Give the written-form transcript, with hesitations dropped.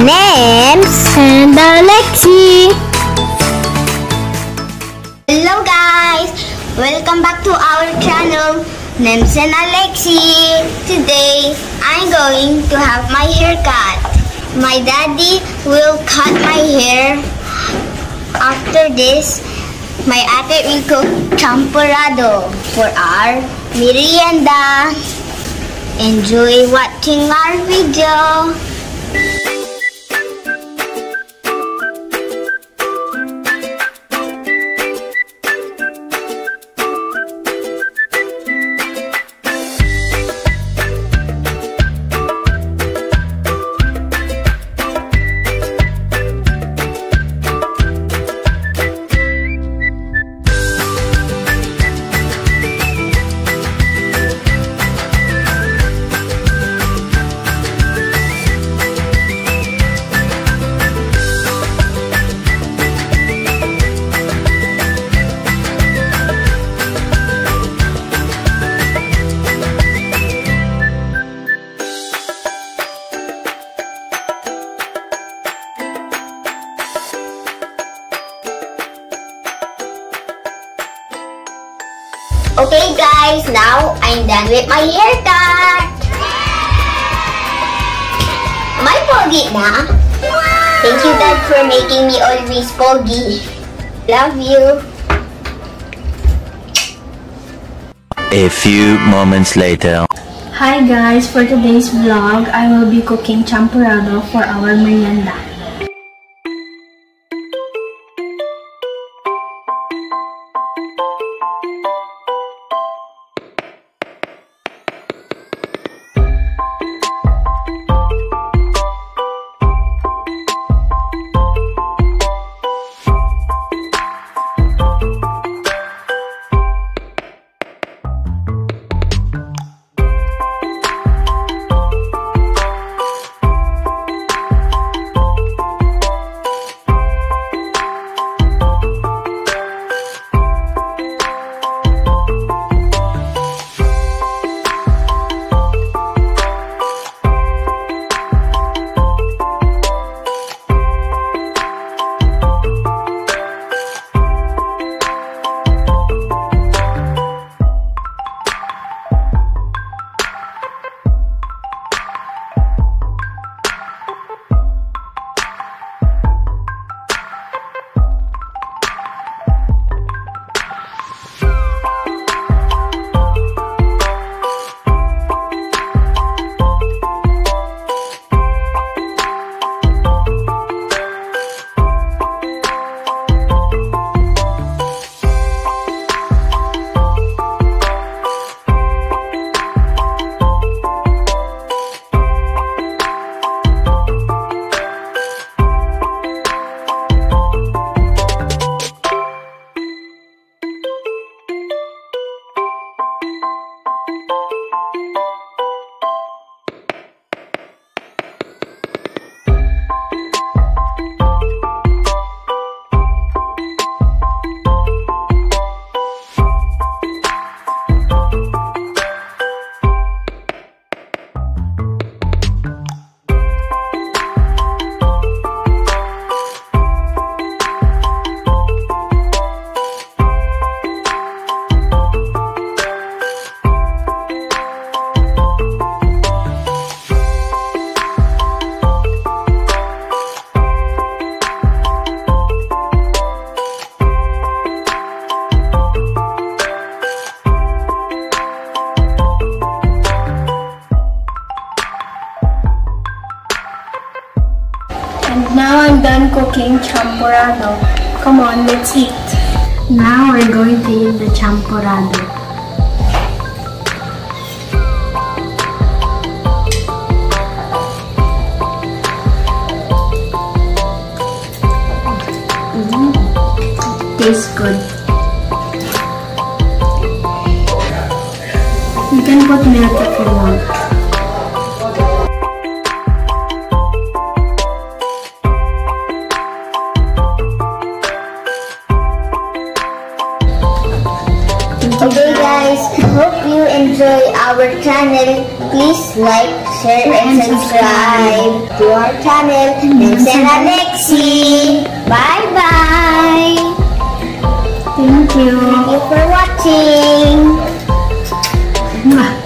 Nempz'S and Alexi. Hello guys! Welcome back to our channel, Nempz'S and Alexi. Today, I'm going to have my hair cut. My daddy will cut my hair. After this, my ate will cook champorado for our merienda. Enjoy watching our video. Okay guys, now I'm done with my haircut. Am I pogi na? Thank you Dad for making me always pogi. Love you. A few moments later. Hi guys, for today's vlog, I will be cooking champorado for our merienda. And now I'm done cooking champorado. Come on, let's eat. Now we're going to eat the champorado. tastes good. You can put milk if you want. Okay guys, hope you enjoy our channel. Please like, share, and subscribe to our channel, Nempz'Alexi. Bye bye. Thank you. Thank you for watching. Mwah.